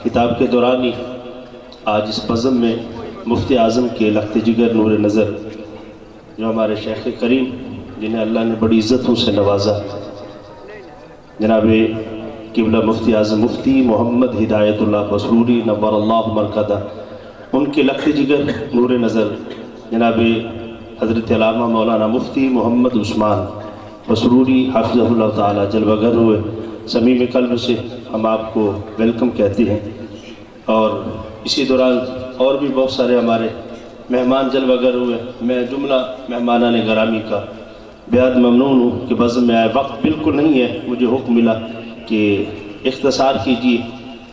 خطاب کے دوران ہی آج اس بزم میں مفتی اعظم کے لخت جگر نور نظر جو ہمارے شیخ کریم جنہیں اللہ نے بڑی عزتوں سے نوازا، جناب قبلہ مفتی اعظم مفتی محمد ہدایت اللہ بسروری نور اللہ مرکزہ، ان کے لخت جگر نور نظر جناب حضرت علامہ مولانا مفتی محمد عثمان بسروری حفظہ اللہ تعالی جلوہ گر ہوئے، صمیم قلب سے ہم آپ کو ویلکم کہتے ہیں۔ اور اسی دوران اور بھی بہت سارے ہمارے مہمان جلوہ گر ہوئے، میں جملہ مہمانان گرامی کا بہت ممنون ہوں کہ بزم میں آئے۔ وقت بالکل نہیں ہے، مجھے حکم ملا کہ اختصار کیجیے،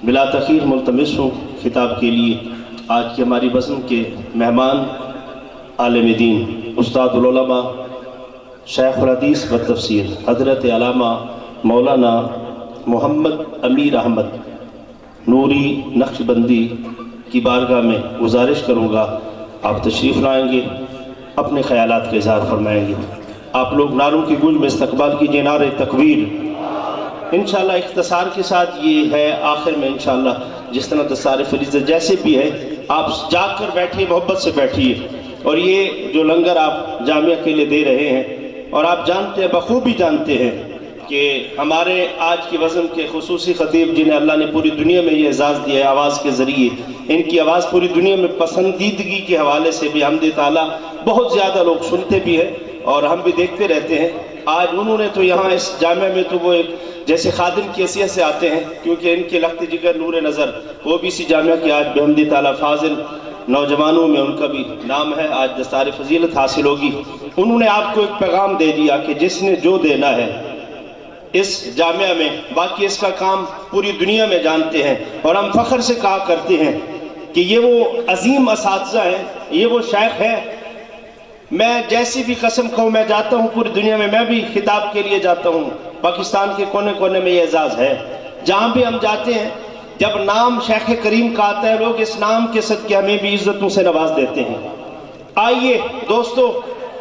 بلا تاخیر ملتمس ہوں خطاب کے لیے۔ آج کی ہماری بزم کے مہمان عالم دین، استاد العلماء، شیخ الحدیث و تفسیر حضرت علامہ مولانا محمد امیر احمد نوری نقشبندی کی بارگاہ میں گزارش کروں گا آپ تشریف لائیں گے، اپنے خیالات کا اظہار فرمائیں گے۔ آپ لوگ نعروں کی گونج میں استقبال کیجئے، نعرہ تکبیر۔ انشاءاللہ اختصار کے ساتھ یہ ہے آخر میں انشاءاللہ جس طرح دستار فریضت جیسے بھی ہے آپ جاگ کر بیٹھیے، محبت سے بیٹھیے۔ اور یہ جو لنگر آپ جامعہ کے لیے دے رہے ہیں، اور آپ جانتے ہیں، بخوبی جانتے ہیں کہ ہمارے آج کی بزم کے خصوصی خطیب جنہیں اللہ نے پوری دنیا میں یہ اعزاز دیا ہے آواز کے ذریعے، ان کی آواز پوری دنیا میں پسندیدگی کے حوالے سے بھی حمد تعالیٰ بہت زیادہ لوگ سنتے بھی ہیں اور ہم بھی دیکھتے رہتے ہیں۔ آج انہوں نے تو یہاں اس جامعہ میں تو وہ ایک جیسے خادم کی حیثیت سے آتے ہیں، کیونکہ ان کے لخت جگر نور نظر وہ بھی اسی جامعہ کی آج بحمد تعالیٰ فاضل نوجوانوں میں ان کا بھی نام ہے، آج دستار فضیلت حاصل ہوگی۔ انہوں نے آپ کو ایک پیغام دے دیا کہ جس نے جو دینا ہے اس جامعہ میں، باقی اس کا کام پوری دنیا میں جانتے ہیں، اور ہم فخر سے کہا کرتے ہیں کہ یہ وہ عظیم اساتذہ ہیں، یہ وہ شیخ ہیں۔ میں جیسی بھی قسم کھاؤں، میں جاتا ہوں پوری دنیا میں، میں بھی خطاب کے لیے جاتا ہوں، پاکستان کے کونے کونے میں یہ اعزاز ہے۔ جہاں بھی ہم جاتے ہیں، جب نام شیخ کریم کا آتا ہے، لوگ اس نام کے صدقے ہمیں بھی عزتوں سے نواز دیتے ہیں۔ آئیے دوستو،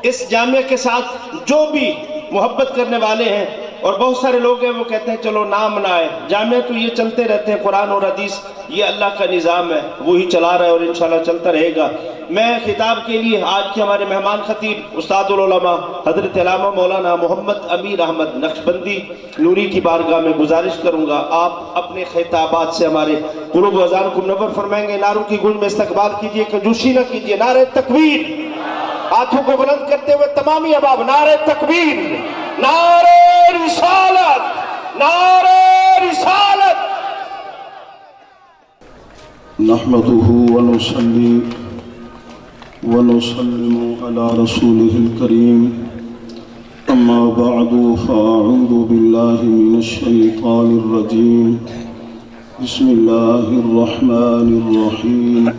اس جامعہ کے ساتھ جو بھی محبت کرنے والے ہیں، اور بہت سارے لوگ ہیں وہ کہتے ہیں چلو نام نہ آئے، جامعہ تو یہ چلتے رہتے ہیں، قرآن اور حدیث یہ اللہ کا نظام ہے، وہی چلا رہا ہے اور انشاءاللہ چلتا رہے گا۔ میں خطاب کے لیے آج کے ہمارے مہمان خطیب استاد العلماء حضرت علامہ مولانا محمد امیر احمد نقشبندی نوری کی بارگاہ میں گزارش کروں گا، آپ اپنے خطابات سے ہمارے قلوب و اذان کو منور فرمائیں گے۔ نعروں کی گونج میں استقبال کیجئے، کنجوسی نہ کیجئے، نعرہ تکبیر۔ ہاتھوں کو بلند کرتے ہوئے تمامی احباب نعرہ تکبیر، نعرہ رسالت، نعرہ رسالت۔ نحمده ونصلي ونسلم على رسوله الكريم، اما بعد فاعوذ بالله من الشيطان الرجيم، بسم الله الرحمن الرحيم،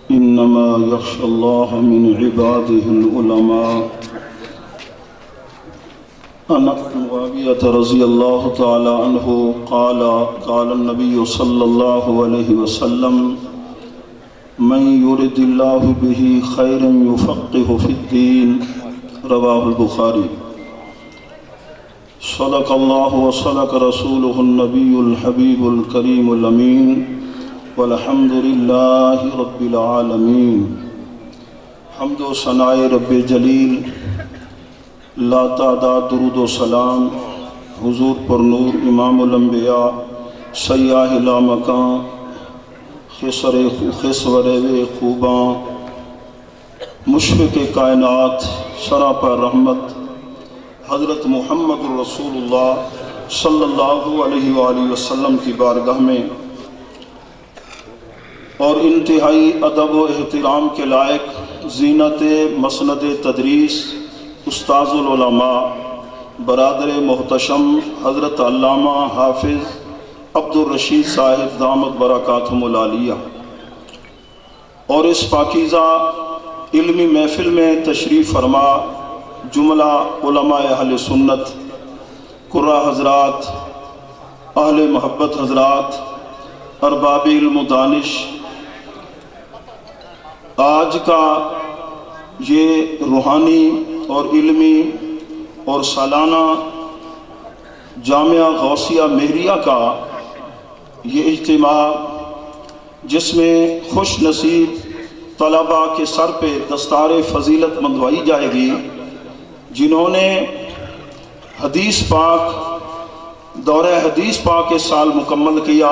انما يخشى الله من عباده العلماء۔ عن معاوية رضي الله تعالى عنه قال قال النبي صلى الله عليه وسلم من يرد الله به خيرا يفقهه في الدين، رواه البخاري۔ صدق الله وصدق رسوله النبي الحبيب الكريم الأمين، والحمد لله رب العالمين۔ حمد و ثناء رب جلیل، لا تعداد درود و سلام حضور پر نور امام الانبیاء سیاہ لامکان خسور خوباں مشفق کائنات سراپا رحمت حضرت محمد رسول اللہ صلی اللہ علیہ وآلہ وسلم کی بارگاہ میں، اور انتہائی ادب و احترام کے لائق زینت مسند تدریس استاذ العلماء برادر محتشم حضرت علامہ حافظ عبد الرشید صاحب دامت برکاتہم العالیہ، اور اس پاکیزہ علمی محفل میں تشریف فرما جملہ علماء اہل سنت، قرہ حضرات، اہل محبت حضرات، ارباب علم و دانش، آج کا یہ روحانی اور علمی اور سالانہ جامعہ غوثیہ مہریہ کا یہ اجتماع جس میں خوش نصیب طلباء کے سر پہ دستار فضیلت منڈوائی جائے گی، جنہوں نے حدیث پاک دورہ حدیث پاک کے سال مکمل کیا،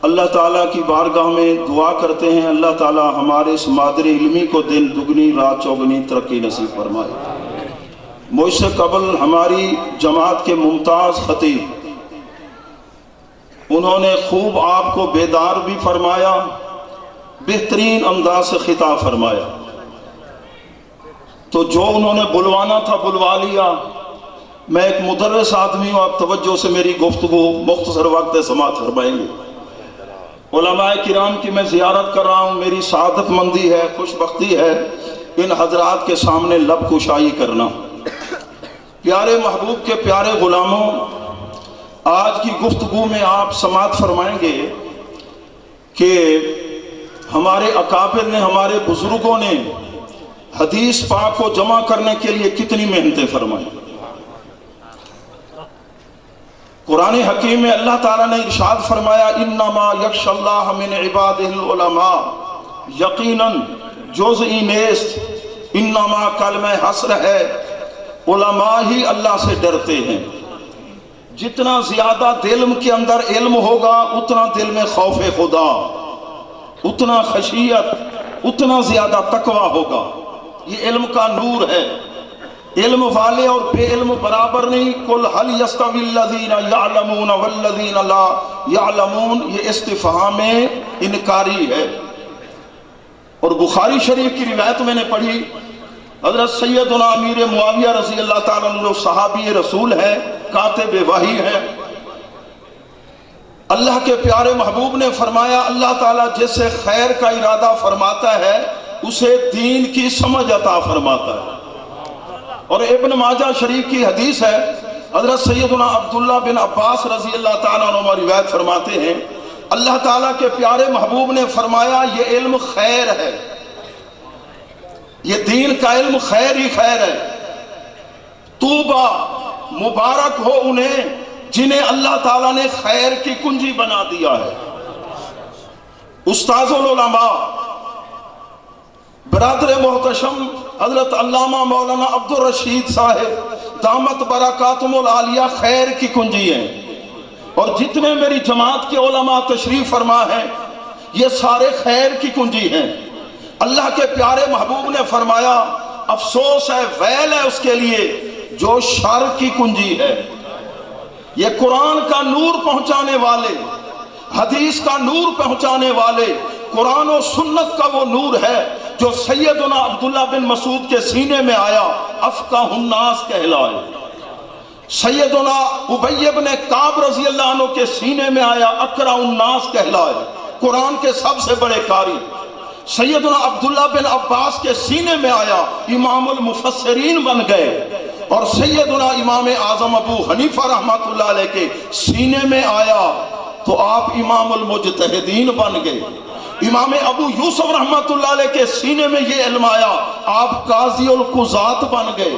اللہ تعالیٰ کی بارگاہ میں دعا کرتے ہیں اللہ تعالیٰ ہمارے اس مادر علمی کو دن دگنی رات چوگنی ترقی نصیب فرمائے۔ مجھ سے قبل ہماری جماعت کے ممتاز خطیب، انہوں نے خوب آپ کو بیدار بھی فرمایا، بہترین انداز سے خطاب فرمایا، تو جو انہوں نے بلوانا تھا بلوا لیا۔ میں ایک مدرس آدمی ہوں، آپ توجہ سے میری گفتگو مختصر وقت سماعت فرمائیں گے۔ علماء کرام کی میں زیارت کر رہا ہوں، میری سعادت مندی ہے، خوش بختی ہے ان حضرات کے سامنے لب کشائی کرنا۔ پیارے محبوب کے پیارے غلاموں، آج کی گفتگو میں آپ سماعت فرمائیں گے کہ ہمارے اکابر نے، ہمارے بزرگوں نے حدیث پاک کو جمع کرنے کے لیے کتنی محنتیں فرمائیں۔ قرآن حکیم میں اللہ تعالیٰ نے ارشاد فرمایا انما یخشی اللہ من عبادہ العلماء، یقیناً جزئی نیست، انما کلمہ حصر ہے، علماء ہی اللہ سے ڈرتے ہیں۔ جتنا زیادہ دل کے اندر علم ہوگا اتنا دل میں خوف خدا، اتنا خشیت، اتنا زیادہ تقوی ہوگا۔ یہ علم کا نور ہے۔ علم والے اور بے علم برابر نہیں۔ قل هل يستوي الذين يعلمون والذين لا يعلمون، یہ استفہام انکاری ہے۔ اور بخاری شریف کی روایت میں نے پڑھی، حضرت سیدنا امیر معاویہ رضی اللہ تعالیٰ عنہ صحابی رسول ہے، کاتب وحی ہے۔ اللہ کے پیارے محبوب نے فرمایا اللہ تعالیٰ جس سے خیر کا ارادہ فرماتا ہے اسے دین کی سمجھ عطا فرماتا ہے۔ اور ابن ماجہ شریف کی حدیث ہے، حضرت سیدنا عبداللہ بن عباس رضی اللہ تعالیٰ عنہ روایت فرماتے ہیں اللہ تعالیٰ کے پیارے محبوب نے فرمایا یہ علم خیر ہے، یہ دین کا علم خیر ہی خیر ہے۔ طوبیٰ، مبارک ہو انہیں جنہیں اللہ تعالیٰ نے خیر کی کنجی بنا دیا ہے۔ استاذ العلماء برادر محتشم حضرت علامہ مولانا عبد الرشید صاحب دامت برکاتہم العالیہ خیر کی کنجی ہیں، اور جتنے میری جماعت کے علماء تشریف فرما ہیں یہ سارے خیر کی کنجی ہیں۔ اللہ کے پیارے محبوب نے فرمایا افسوس ہے، ویل ہے اس کے لیے جو شر کی کنجی ہے۔ یہ قرآن کا نور پہنچانے والے، حدیث کا نور پہنچانے والے، قرآن و سنت کا وہ نور ہے جو سیدنا عبداللہ بن مسعود کے سینے میں آیا، افقہ الناس کہلائے۔ سیدنا ابی بن کعب رضی اللہ عنہ کے سینے میں آیا، اقرأ الناس کہلائے، قرآن کے سب سے بڑے قاری۔ سیدنا عبداللہ بن عباس کے سینے میں آیا، امام المفسرین بن گئے۔ اور سیدنا امام اعظم ابو حنیفہ رحمۃ اللہ علیہ کے سینے میں آیا تو آپ امام المجتہدین بن گئے۔ امام ابو یوسف رحمۃ اللہ علیہ کے سینے میں یہ علم آیا، آپ قاضی القضات بن گئے۔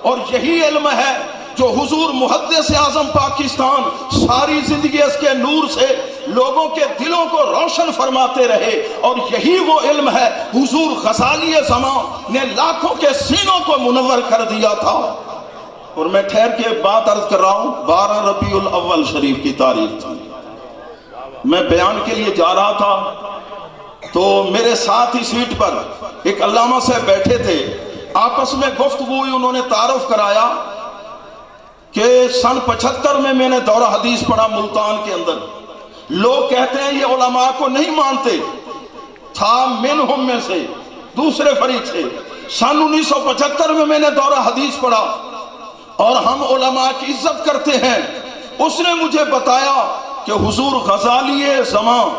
اور یہی علم ہے جو حضور محدث اعظم پاکستان ساری زندگی اس کے نور سے لوگوں کے دلوں کو روشن فرماتے رہے، اور یہی وہ علم ہے حضور غزالی زمان نے لاکھوں کے سینوں کو منور کر دیا تھا۔ اور میں ٹھہر کے بات عرض کر رہا ہوں، 12 ربیع الاول شریف کی تاریخ تھی، میں بیان کے لیے جا رہا تھا تو میرے ساتھ ہی سیٹ پر ایک علامہ صاحب بیٹھے تھے، آپس میں گفتگو ہوئی، انہوں نے تعارف کرایا کہ سن 75 میں نے دورہ حدیث پڑھا ملتان کے اندر، لوگ کہتے ہیں یہ علماء کو نہیں مانتے، تھا منہم میں سے دوسرے فریق سے۔ سن 1975 میں نے دورہ حدیث پڑھا اور ہم علماء کی عزت کرتے ہیں۔ اس نے مجھے بتایا کہ حضور غزالی زمان،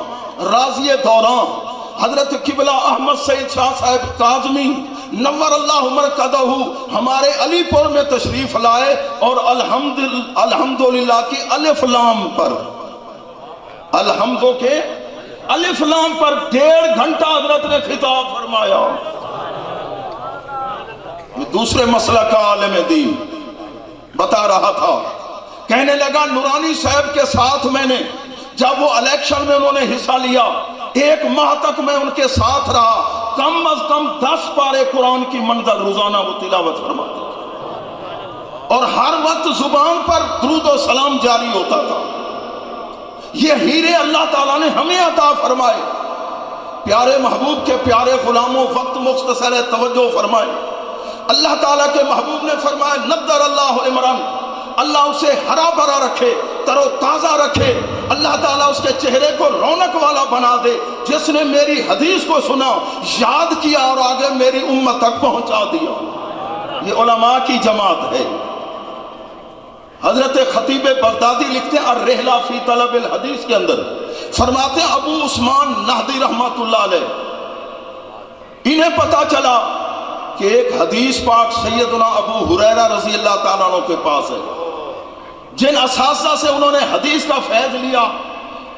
راضی دوران، حضرت قبلہ احمد سید شاہ صاحب کاظمی نور اللہ مرکزہ ہمارے علی پور میں تشریف لائے، اور الحمدللہ کی الف لام پر، الحمدو کے الف لام پر 1.5 گھنٹہ حضرت نے خطاب فرمایا۔ دوسرے مسئلہ کا عالم دین بتا رہا تھا، کہنے لگا نورانی صاحب کے ساتھ میں نے جب وہ الیکشن میں انہوں نے حصہ لیا، 1 ماہ تک میں ان کے ساتھ رہا، کم از کم 10 پارے قرآن کی منزل روزانہ وہ تلاوت فرماتے اور ہر وقت زبان پر درود و سلام جاری ہوتا تھا۔ یہ ہیرے اللہ تعالیٰ نے ہمیں عطا فرمائے۔ پیارے محبوب کے پیارے غلاموں، وقت مختصر ہے، توجہ فرمائے۔ اللہ تعالیٰ کے محبوب نے فرمایا نضر اللہ عمران، اللہ اسے ہرا بھرا رکھے، تر و تازہ رکھے، اللہ تعالیٰ اس کے چہرے کو رونق والا بنا دے، جس نے میری حدیث کو سنا، یاد کیا اور آگے میری امت تک پہنچا دیا۔ یہ علماء کی جماعت ہے۔ حضرت خطیب بغدادی لکھتے ہیں الرحلہ فی طلب الحدیث کے اندر، فرماتے ہیں ابو عثمان نہدی رحمۃ اللہ علیہ، انہیں پتا چلا کہ ایک حدیث پاک سیدنا ابو ہریرہ رضی اللہ تعالیٰ عنہ کے پاس ہے، جن اساتذہ سے انہوں نے حدیث کا فیض لیا،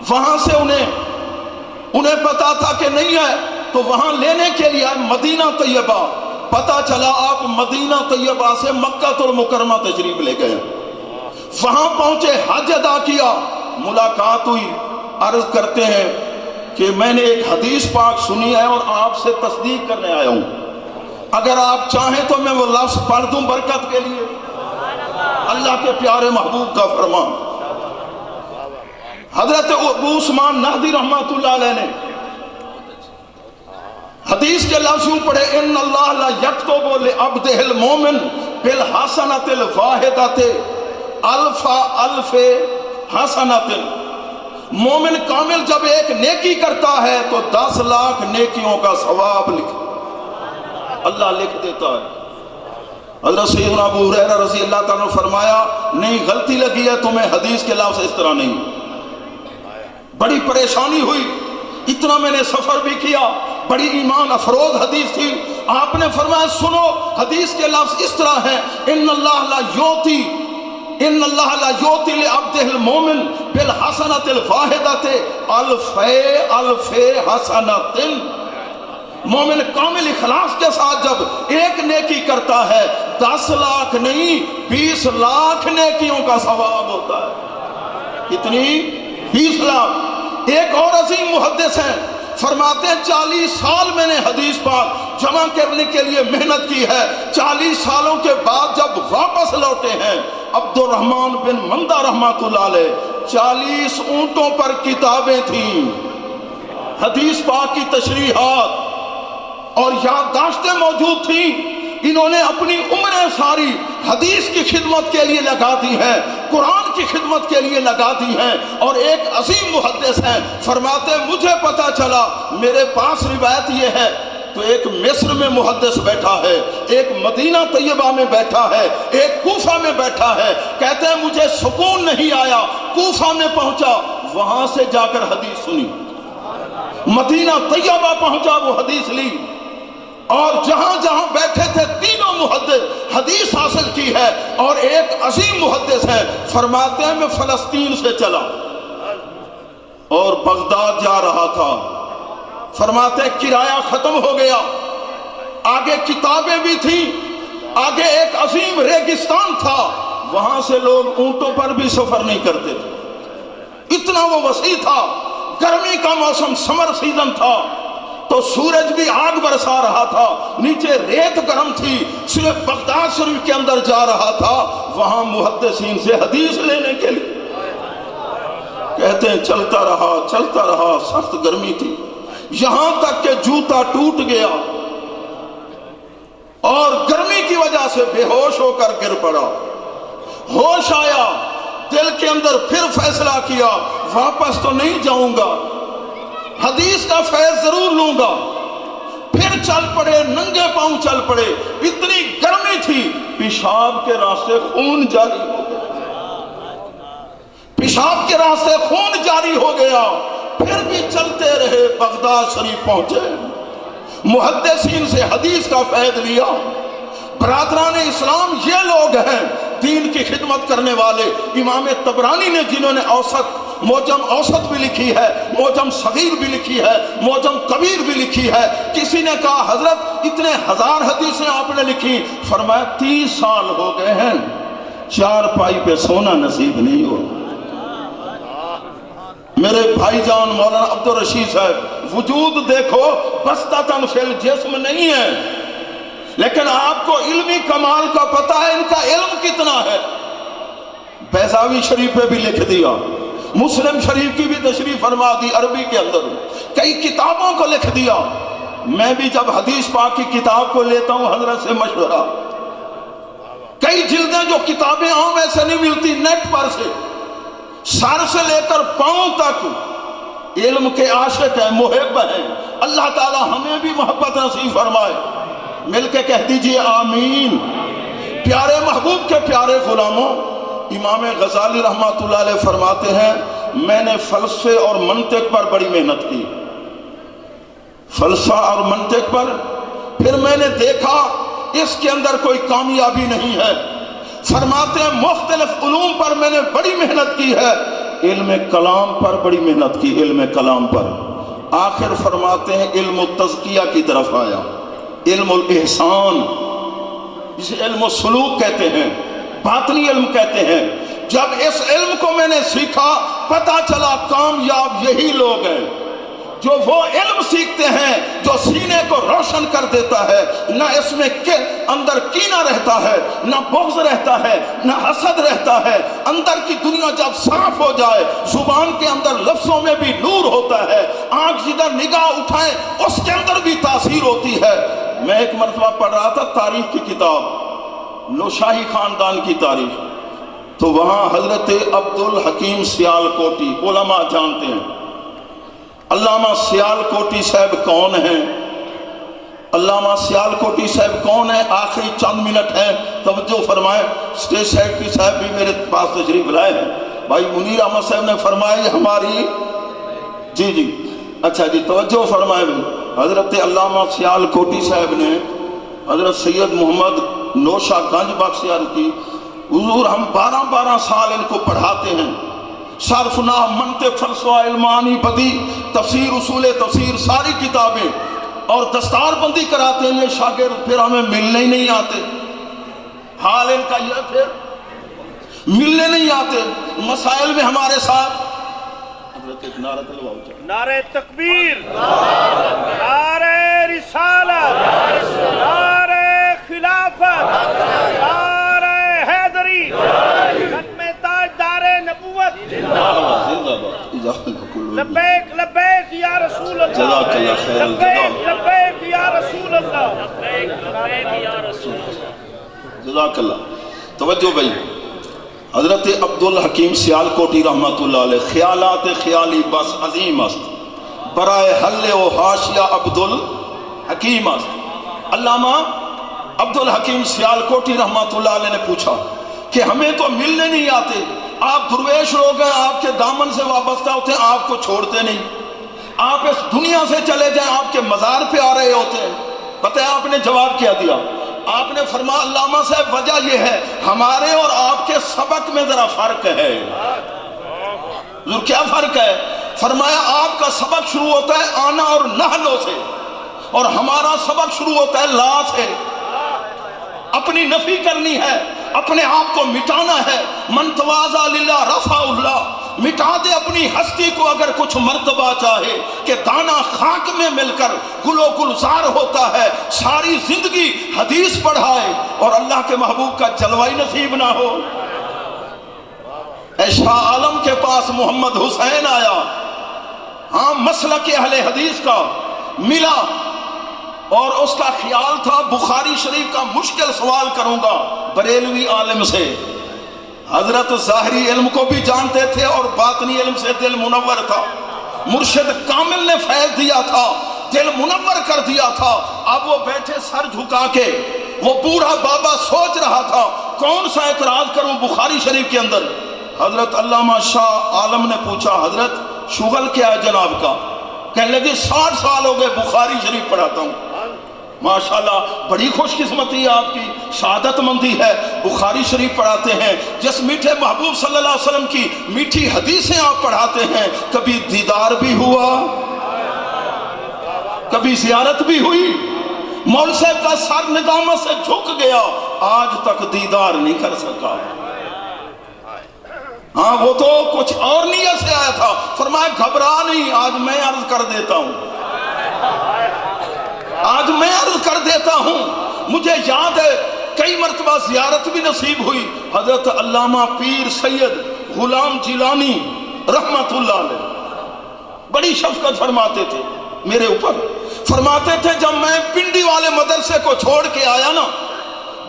وہاں سے انہیں پتا تھا کہ نہیں ہے، تو وہاں لینے کے لیے آئے مدینہ طیبہ۔ پتا چلا آپ مدینہ طیبہ سے مکہ المکرمہ تشریف لے گئے، وہاں پہنچے، حج ادا کیا، ملاقات ہوئی، عرض کرتے ہیں کہ میں نے ایک حدیث پاک سنی ہے اور آپ سے تصدیق کرنے آیا ہوں، اگر آپ چاہیں تو میں وہ لفظ پڑھ دوں برکت کے لیے۔ اللہ کے پیارے محبوب کا فرمان۔ حضرت ابو عثمان نہدی رحمۃ اللہ علیہ نے حدیث کے لفظ یوں پڑھے ان اللہ لا یکتب لعبدہ المومن بالحسنۃ الواحدۃ الف الف حسنۃ، مومن کامل جب ایک نیکی کرتا ہے تو 10 لاکھ نیکیوں کا ثواب اللہ لکھ دیتا ہے۔ حضرت سیدنا ابو ہریرہ رضی اللہ تعالیٰ نے فرمایا نہیں، غلطی لگی ہے تمہیں، حدیث کے لفظ اس طرح نہیں۔ بڑی پریشانی ہوئی، اتنا میں نے سفر بھی کیا، بڑی ایمان افروز حدیث تھی۔ آپ نے فرمایا سنو، حدیث کے لفظ اس طرح ہیں ان اللہ لا یوتی لعبدہ المومن بالحسنۃ الواحدۃ الف الف حسنۃ، مومن کامل اخلاص کے ساتھ جب ایک نیکی کرتا ہے 10 لاکھ نہیں 20 لاکھ نیکیوں کا ثواب ہوتا ہے۔ کتنی؟ 20 لاکھ۔ ایک اور عظیم محدث ہیں، فرماتے ہیں 40 سال میں نے حدیث پاک جمع کرنے کے لیے محنت کی ہے، 40 سالوں کے بعد جب واپس لوٹے ہیں عبد الرحمن بن مندہ رحمۃ اللہ علیہ، 40 اونٹوں پر کتابیں تھیں، حدیث پاک کی تشریحات اور یادداشتیں موجود تھیں، انہوں نے اپنی عمریں ساری حدیث کی خدمت کے لیے لگا دی ہیں، قرآن کی خدمت کے لیے لگا دی ہیں، اور ایک عظیم محدث ہیں، فرماتے مجھے پتا چلا، میرے پاس روایت یہ ہے، تو ایک مصر میں محدث بیٹھا ہے، ایک مدینہ طیبہ میں بیٹھا ہے، ایک کوفہ میں بیٹھا ہے، کہتے ہیں مجھے سکون نہیں آیا، کوفہ میں پہنچا، وہاں سے جا کر حدیث سنی، مدینہ طیبہ پہنچا، وہ حدیث لی، اور جہاں جہاں بیٹھے تھے تینوں محدث حدیث حاصل کی ہے، اور ایک عظیم محدث ہے، فرماتے ہیں میں فلسطین سے چلا اور بغداد جا رہا تھا، فرماتے ہیں کرایہ ختم ہو گیا، آگے کتابیں بھی تھیں، آگے ایک عظیم ریگستان تھا، وہاں سے لوگ اونٹوں پر بھی سفر نہیں کرتے تھے، اتنا وہ وسیع تھا، گرمی کا موسم سمر سیزن تھا، تو سورج بھی آگ برسا رہا تھا، نیچے ریت گرم تھی، صرف بغداد شریف کے اندر جا رہا تھا، وہاں محدثین سے حدیث لینے کے لیے، کہتے ہیں چلتا رہا، سخت گرمی تھی، یہاں تک کہ جوتا ٹوٹ گیا اور گرمی کی وجہ سے بے ہوش ہو کر گر پڑا، ہوش آیا، دل کے اندر پھر فیصلہ کیا واپس تو نہیں جاؤں گا، حدیث کا فیض ضرور لوں گا، پھر چل پڑے، ننگے پاؤں چل پڑے، اتنی گرمی تھی پیشاب کے راستے خون جاری ہو گیا، پھر بھی چلتے رہے، بغداد شریف پہنچے، محدثین سے حدیث کا فیض لیا۔ برادران اسلام یہ لوگ ہیں دین کی خدمت کرنے والے، امام طبرانی نے جنہوں نے موجم اوسط بھی لکھی ہے، موجم صغیر بھی لکھی ہے، موجم کبیر بھی لکھی ہے، کسی نے کہا حضرت اتنے 1000 حدیثیں آپ نے لکھی، فرمایا 30 سال ہو گئے ہیں، 4 پائی پہ سونا نصیب نہیں ہو، میرے بھائی جان مولانا عبدالرشید صاحب، وجود دیکھو بستتاً فی الجسم نہیں ہے، لیکن آپ کو علمی کمال کا پتہ ہے ان کا علم کتنا ہے۔ بیضاوی شریف پہ بھی لکھ دیا، مسلم شریف کی بھی تشریح فرما دی عربی کے اندر، کئی کتابوں کو لکھ دیا۔ میں بھی جب حدیث پاک کی کتاب کو لیتا ہوں حضرت سے مشورہ، کئی جلدیں جو کتابیں عام ایسے نہیں ملتی، نیٹ پر سے سر سے لے کر پاؤں تک علم کے عاشق ہیں، محب ہیں۔ اللہ تعالی ہمیں بھی محبت نصیب فرمائے، مل کے کہہ دیجئے آمین۔ پیارے محبوب کے پیارے غلاموں، امام غزالی رحمۃ اللہ علیہ فرماتے ہیں میں نے فلسفے اور منطق پر بڑی محنت کی، فلسفہ اور منطق پر، پھر میں نے دیکھا اس کے اندر کوئی کامیابی نہیں ہے۔ فرماتے ہیں مختلف علوم پر میں نے بڑی محنت کی ہے، علم کلام پر بڑی محنت کی، علم کلام پر۔ آخر فرماتے ہیں علم التزکیہ کی طرف آیا، علم الاحسان، جسے علم السلوک کہتے ہیں، باطنی علم کہتے ہیں۔ جب اس علم کو میں نے سیکھا پتہ چلا کامیاب یہی لوگ ہیں جو وہ علم سیکھتے ہیں جو سینے کو روشن کر دیتا ہے، نہ اس میں اندر کینہ رہتا ہے، نہ بغض رہتا ہے، نہ حسد رہتا ہے۔ اندر کی دنیا جب صاف ہو جائے، زبان کے اندر لفظوں میں بھی نور ہوتا ہے، آنکھ جدھر نگاہ اٹھائیں اس کے اندر بھی تاثیر ہوتی ہے۔ میں ایک مرتبہ پڑھ رہا تھا تاریخ کی کتاب، نوشاہی خاندان کی تاریخ، تو وہاں حضرت عبدالحکیم سیالکوٹی، علماء جانتے ہیں علامہ سیالکوٹی صاحب کون ہیں؟ علامہ سیالکوٹی صاحب کون ہیں؟ آخری چند منٹ ہیں، توجہ فرمائیں۔ اسٹیج سیکرٹری صاحب بھی میرے پاس تشریف لائے ہیں، بھائی منیر احمد صاحب نے فرمایا ہماری جی اچھا جی توجہ فرمائیں۔ حضرت علامہ سیالکوٹی صاحب نے حضرت سید محمد نوشہ گنج بخش عرض کی، حضور ہم 12 سال ان کو پڑھاتے ہیں، صرف نحو منطق فلسفہ علمانی بدیع تفسیر اصول تفسیر ساری کتابیں، اور دستار بندی کراتے ہیں یہ شاگرد، پھر ہمیں ملنے ہی نہیں آتے۔ حال ان کا یہ پھر ملنے نہیں آتے، مسائل میں ہمارے ساتھ نعرہ تکبیر، نعرہ رسالت، نعرہ خلافت، نعرہ حیدری، ختم تاجدار نبوت، لبیک لبیک یا رسول اللہ، لبیک لبیک یا رسول اللہ، لبیک یا رسول اللہ۔ جزاک اللہ۔ توجہ بھائی، حضرت عبدالحکیم سیالکوٹی رحمت اللہ علیہ، خیالات خیالی بس عظیم است، برائے حل و حاشیہ عبدالحکیم است۔ علامہ عبدالحکیم سیالکوٹی رحمت اللہ علیہ نے پوچھا کہ ہمیں تو ملنے نہیں آتے، آپ درویش لوگ ہیں، آپ کے دامن سے وابستہ ہوتے ہیں، آپ کو چھوڑتے نہیں، آپ اس دنیا سے چلے جائیں آپ کے مزار پہ آ رہے ہوتے ہیں۔ بتائیں آپ نے جواب کیا دیا؟ آپ نے فرمایا علامہ صاحب وجہ یہ ہے ہمارے اور آپ کے سبق میں ذرا فرق ہے۔ کیا فرق ہے؟ فرمایا آپ کا سبق شروع ہوتا ہے آنا اور نہلو سے، اور ہمارا سبق شروع ہوتا ہے لا سے۔ اپنی نفی کرنی ہے، اپنے آپ کو مٹانا ہے۔ من تواضع للہ رفع اللہ، مٹا دے اپنی ہستی کو اگر کچھ مرتبہ چاہے کہ دانا خاک میں مل کر گل و گلزار ہوتا ہے، ساری زندگی حدیث پڑھائے اور اللہ کے محبوب کا جلوائی نصیب نہ ہو۔ اے شاہ عالم کے پاس محمد حسین آیا، ہاں مسلک اہل حدیث کا ملا، اور اس کا خیال تھا بخاری شریف کا مشکل سوال کروں گا بریلوی عالم سے۔ حضرت ظاہری علم کو بھی جانتے تھے اور باطنی علم سے دل منور تھا، مرشد کامل نے فیض دیا تھا، دل منور کر دیا تھا۔ اب وہ بیٹھے سر جھکا کے، وہ بوڑھا بابا سوچ رہا تھا کون سا اعتراض کروں بخاری شریف کے اندر۔ حضرت علامہ شاہ عالم نے پوچھا حضرت شغل کیا ہے جناب کا؟ کہنے لگے 60 سال ہو گئے بخاری شریف پڑھاتا ہوں۔ ماشاءاللہ بڑی خوش قسمتی ہے آپ کی، سعادت مندی ہے، بخاری شریف پڑھاتے ہیں، جس میٹھے محبوب صلی اللہ علیہ وسلم کی میٹھی حدیثیں آپ پڑھاتے ہیں۔ کبھی دیدار بھی ہوا، کبھی زیارت بھی ہوئی، مول صاحب کا سر ندامت سے جھک گیا، آج تک دیدار نہیں کر سکا۔ ہاں وہ تو کچھ اور نیت سے آیا تھا. فرمایا گھبرا نہیں, آج میں عرض کر دیتا ہوں, آج میں عرض کر دیتا ہوں. مجھے یاد ہے کئی مرتبہ زیارت بھی نصیب ہوئی. حضرت علامہ پیر سید غلام جیلانی رحمت اللہ علیہ بڑی شفقت فرماتے تھے میرے اوپر. فرماتے تھے جب میں پنڈی والے مدرسے کو چھوڑ کے آیا نا,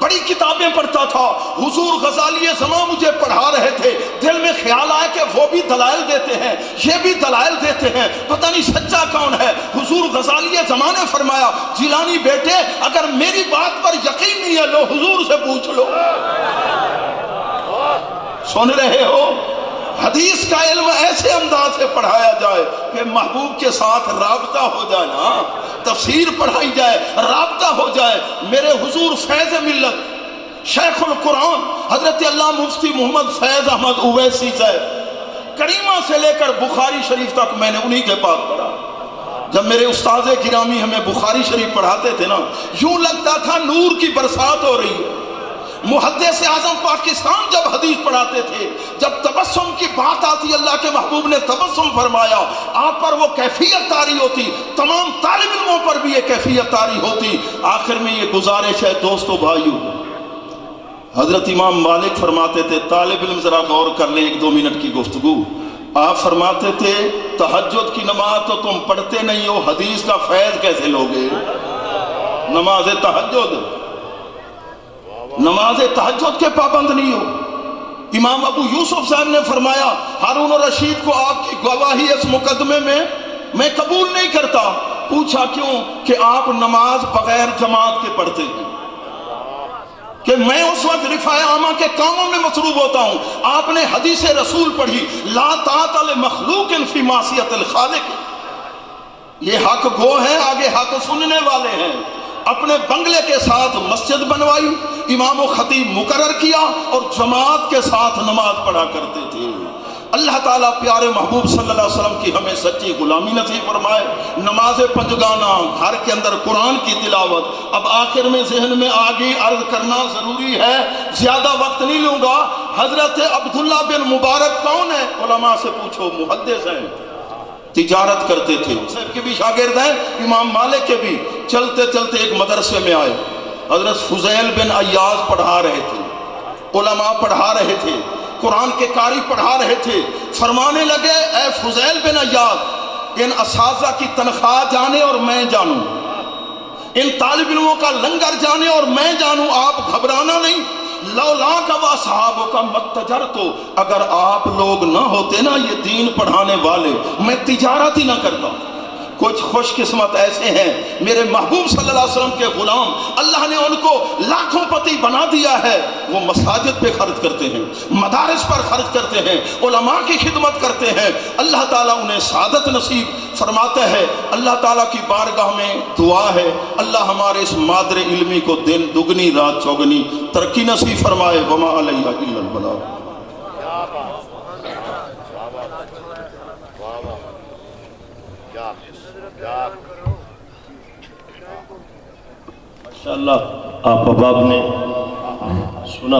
بڑی کتابیں پڑھتا تھا, حضور غزالی زمان مجھے پڑھا رہے تھے, دل میں خیال آیا کہ وہ بھی دلائل دیتے ہیں, یہ بھی دلائل دیتے ہیں, پتہ نہیں سچا کون ہے. حضور غزالی زمان نے فرمایا جیلانی بیٹے اگر میری بات پر یقین نہیں ہے لو حضور سے پوچھ لو. سن رہے ہو, حدیث کا علم ایسے انداز سے پڑھایا جائے کہ محبوب کے ساتھ رابطہ ہو جائے نا, تفسیر پڑھائی جائے, رابطہ ہو جائے. میرے حضور فیض ملت شیخ القرآن حضرت اللہ مفتی محمد فیض احمد اویسی صاحب کریمہ سے لے کر بخاری شریف تک میں نے انہی کے پاس پڑھا. جب میرے استاذ گرامی ہمیں بخاری شریف پڑھاتے تھے نا, یوں لگتا تھا نور کی برسات ہو رہی ہے. محدث اعظم پاکستان جب حدیث پڑھاتے تھے, جب تبسم کی بات آتی, اللہ کے محبوب نے تبسم فرمایا, آپ پر وہ کیفیت طاری ہوتی, تمام طالب علموں پر بھی یہ کیفیت طاری ہوتی. آخر میں یہ گزارش ہے دوستو بھائیو, حضرت امام مالک فرماتے تھے طالب علم ذرا غور کر لیں 1-2 منٹ کی گفتگو. آپ فرماتے تھے تہجد کی نماز تو تم پڑھتے نہیں ہو, حدیث کا فیض کیسے لوگے؟ نماز تہجد کے پابند نہیں ہو. امام ابو یوسف صاحب نے فرمایا ہارون الرشید کو آپ کی گواہی اس مقدمے میں قبول نہیں کرتا. پوچھا کیوں؟ کہ آپ نماز بغیر جماعت کے پڑھتے ہیں, کہ میں اس وقت رفاع عامہ کے کاموں میں مصروف ہوتا ہوں. آپ نے حدیث رسول پڑھی لا طاعۃ لمخلوق فی معصیۃ الخالق. یہ حق گو ہیں, آگے حق سننے والے ہیں. اپنے بنگلے کے ساتھ مسجد بنوائی, امام و خطیب مقرر کیا اور جماعت کے ساتھ نماز پڑھا کرتے تھے. اللہ تعالیٰ پیارے محبوب صلی اللہ علیہ وسلم کی ہمیں سچی غلامی نصیب فرمائے. نماز پنجگانہ, گھر کے اندر قرآن کی تلاوت. اب آخر میں ذہن میں آگے عرض کرنا ضروری ہے, زیادہ وقت نہیں لوں گا. حضرت عبداللہ بن مبارک کون ہے؟ علماء سے پوچھو, محدث ہیں, تجارت کرتے تھے, صاحب کے بھی شاگرد ہیں, امام مالک کے بھی. چلتے چلتے ایک مدرسے میں آئے, حضرت فضیل بن عیاض پڑھا رہے تھے, علماء پڑھا رہے تھے, قرآن کے قاری پڑھا رہے تھے. فرمانے لگے اے فضیل بن عیاض, ان اساتذہ کی تنخواہ جانے اور میں جانوں, ان طالب علموں کا لنگر جانے اور میں جانوں, آپ گھبرانا نہیں. لولا کا واصحابوں کا متجر, تو اگر آپ لوگ نہ ہوتے نا یہ دین پڑھانے والے, میں تجارت ہی نہ کرتا. کچھ خوش قسمت ایسے ہیں میرے محبوب صلی اللہ علیہ وسلم کے غلام, اللہ نے ان کو لاکھوں پتی بنا دیا ہے. وہ مساجد پہ خرچ کرتے ہیں, مدارس پر خرچ کرتے ہیں, علماء کی خدمت کرتے ہیں. اللہ تعالیٰ انہیں سعادت نصیب فرماتا ہے. اللہ تعالیٰ کی بارگاہ میں دعا ہے اللہ ہمارے اس مادر علمی کو دن دگنی رات چوگنی ترقی نصیب فرمائے. وما علیہ الا البلاغ. ماشاءاللہ آپ احباب نے سنا.